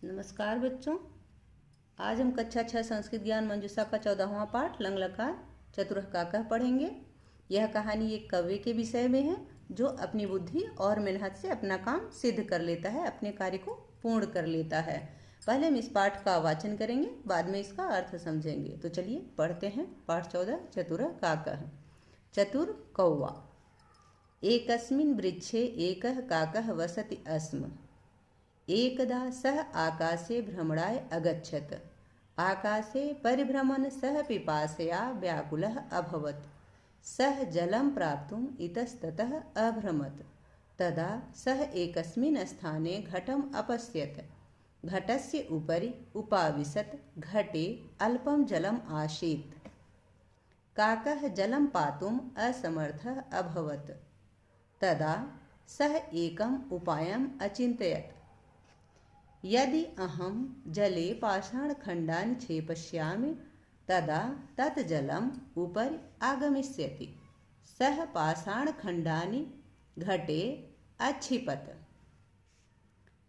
नमस्कार बच्चों। आज हम कक्षा 6 संस्कृत ज्ञान मंजूषा का 14वां पाठ लंग लकार चतुरः काकः पढ़ेंगे। यह कहानी एक कव्य के विषय में है जो अपनी बुद्धि और मेहनत से अपना काम सिद्ध कर लेता है, अपने कार्य को पूर्ण कर लेता है। पहले हम इस पाठ का वाचन करेंगे, बाद में इसका अर्थ समझेंगे। तो चलिए पढ़ते हैं। पाठ 14 चतुरः काकः। चतुर कौवा। एकस्मिन् वृक्षे एकः काकः वसति अस्म। एकदा सः आकाशे भ्रमणाय अगच्छत्। आकाशे परिभ्रमन् सः पिपासया व्याकुलः अभवत्। सः जलं प्राप्तुम् इतस्ततः अभ्रमत्। तदा सः एकस्मिन् स्थाने घटम् अपश्यत्। घटस्य उपरि उपाविशत्। घटे अल्पं जलम् आसीत्। काकः जलं पातुम् असमर्थः अभवत्। तदा सः एकम् उपायम् अचिन्तयत्। यदि अहं जले पाषाणखण्डानि क्षेपयिष्यामि तदा तत् जलम् उपरि आगमिष्यति। सः पाषाणखण्डानि घटे अक्षिपत्।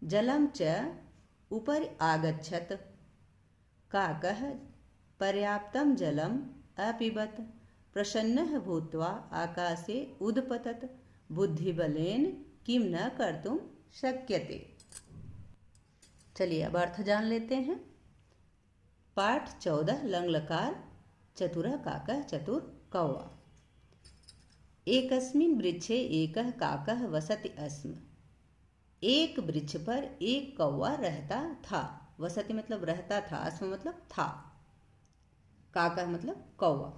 जलं च उपरि आगच्छत्। काकः पर्याप्तं जलम् अपिबत्। प्रसन्नः भूत्वा आकाशे उद्पतत्। बुद्धिबलेन किं न कर्तुं शक्यते। चलिए अब अर्थ जान लेते हैं। पाठ 14 लंग लकार चतुरः काकः चतुर कौवा। एकस्मिन् वृक्षे एकः काकः वसति अस्म। एक वृक्ष पर एक कौवा रहता था। वसति मतलब रहता था, अस्म मतलब था, काकः मतलब कौवा।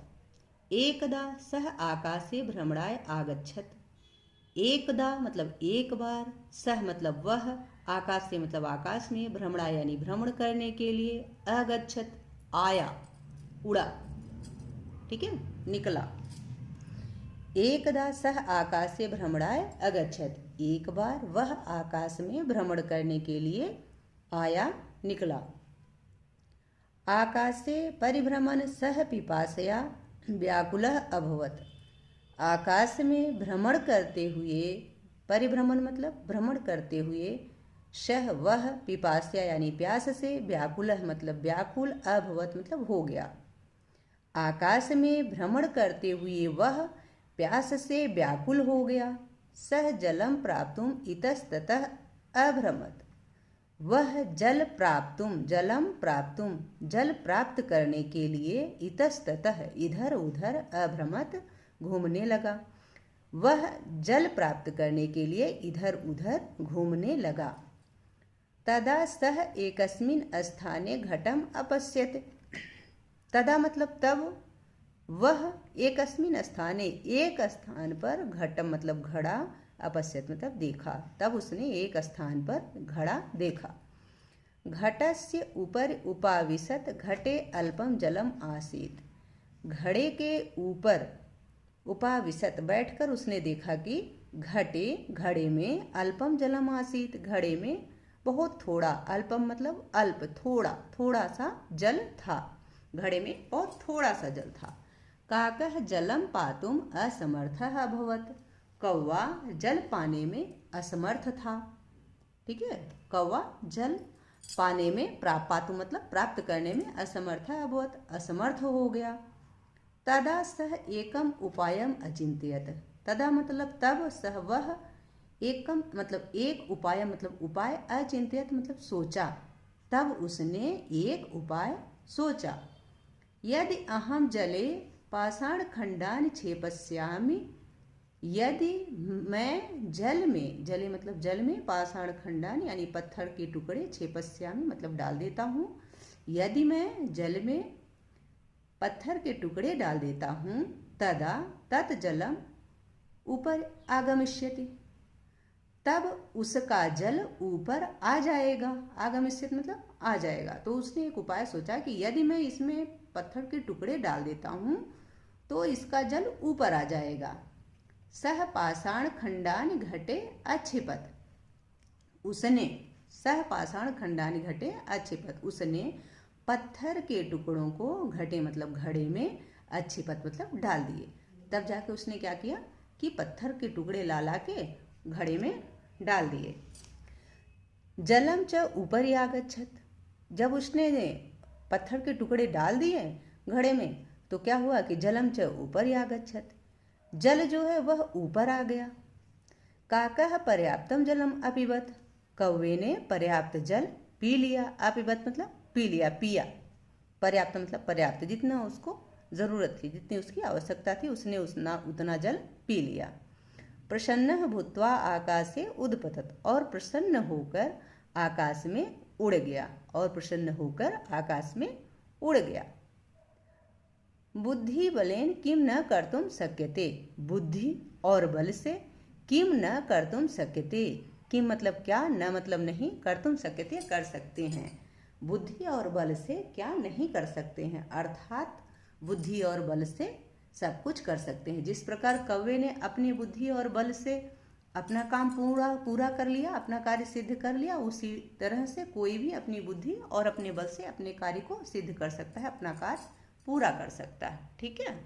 एकदा सः आकाशे भ्रमणाय आगच्छत्। एकदा मतलब एक बार, सह मतलब वह, आकाश से मतलब आकाश में, भ्रमणा यानी भ्रमण करने के लिए, अगच्छत आया, उड़ा, ठीक है, निकला। एकदा सह आकाश से भ्रमणाय अगच्छत। एक बार वह आकाश में भ्रमण करने के लिए आया, निकला। आकाशे परिभ्रमण सह पिपासया व्याकुलः अभवत्। आकाश में भ्रमण करते हुए, परिभ्रमण मतलब भ्रमण करते हुए, सह वह पिपास्या यानी प्यास से, व्याकुलः मतलब व्याकुल, अभवत मतलब हो गया। आकाश में भ्रमण करते हुए वह प्यास से व्याकुल हो गया। सह जलम प्राप्तुम इतस्ततः अभ्रमत। वह जल प्राप्तुम, जलम प्राप्तुम जल प्राप्त करने के लिए, इतस्ततः इधर उधर, अभ्रमत घूमने लगा। वह जल प्राप्त करने के लिए इधर उधर घूमने लगा। तदा सह एकस्मिन् स्थाने घटम अपश्यत्। तदा मतलब तब, वह एकस्मिन् स्थाने एक स्थान पर, घटम मतलब घड़ा, अपश्यत् मतलब देखा, तब उसने एक स्थान पर घड़ा देखा। घटस्य ऊपर उपाविशत्। घटे अल्पम जलम आसीत्। घड़े के ऊपर उपाविशत बैठकर उसने देखा कि घड़े में अल्पम जलम आसीत, घड़े में बहुत थोड़ा, अल्पम मतलब अल्प, थोड़ा, थोड़ा सा जल था। घड़े में बहुत थोड़ा सा जल था। काकः जलम पातुम असमर्थः अभवत्। कौवा जल पाने में असमर्थ था, ठीक है। कौवा जल पाने में, पातु मतलब प्राप्त करने में, असमर्थ अभवत् असमर्थ हो गया। तदा सह एकम उपायम अचिंत्यत। तदा मतलब तब, सह वह, एकम मतलब एक, उपाय मतलब उपाय, अचिंत्यत मतलब सोचा, तब उसने एक उपाय सोचा। यदि अहम जले पाषाण खंडानि क्षेपयिष्यामि। यदि मैं जल में, जले मतलब जल में, पाषाण खंडानि यानी पत्थर के टुकड़े, क्षेपयिष्यामि मतलब डाल देता हूँ। यदि मैं जल में पत्थर के टुकड़े डाल देता हूँ, तदा तत् जलम ऊपर आगमिष्यति, तब उसका जल ऊपर आ जाएगा। आगमिष्यति मतलब आ जाएगा। तो उसने एक उपाय सोचा कि यदि मैं इसमें पत्थर के टुकड़े डाल देता हूँ तो इसका जल ऊपर आ जाएगा। सह पाषाण खंडानि घटे अक्षिपत। उसने, सह पाषाण खंडानि घटे अक्षिपत, उसने पत्थर के टुकड़ों को घटे मतलब घड़े में, अक्षिपत मतलब डाल दिए। तब जाके उसने क्या किया कि पत्थर के टुकड़े ला ला के घड़े में डाल दिए। जलम च उपरि आगच्छत, जब उसने पत्थर के टुकड़े डाल दिए घड़े में तो क्या हुआ कि जलम च उपरि आगच्छत, जल जो है वह ऊपर आ गया। काकः पर्याप्तम जलम अपिबत, कौवे ने पर्याप्त जल पी लिया। अपिबत मतलब पी लिया, पिया। पर्याप्त मतलब पर्याप्त, जितना उसको जरूरत थी, जितनी उसकी आवश्यकता थी उसने उतना जल पी लिया। प्रसन्न भूत्वा आकाशे उदपतत, और प्रसन्न होकर आकाश में उड़ गया, और प्रसन्न होकर आकाश में उड़ गया। बुद्धि बलेन किम न कर्तुम शक्यते, बुद्धि और बल से किम न कर्तुम शक्यते, किम मतलब क्या, न मतलब नहीं, कर्तुम शक्यते कर सकते हैं। बुद्धि और बल से क्या नहीं कर सकते हैं, अर्थात बुद्धि और बल से सब कुछ कर सकते हैं। जिस प्रकार कौवे ने अपनी बुद्धि और बल से अपना काम पूरा कर लिया, अपना कार्य सिद्ध कर लिया, उसी तरह से कोई भी अपनी बुद्धि और अपने बल से अपने कार्य को सिद्ध कर सकता है, अपना कार्य पूरा कर सकता है। ठीक है।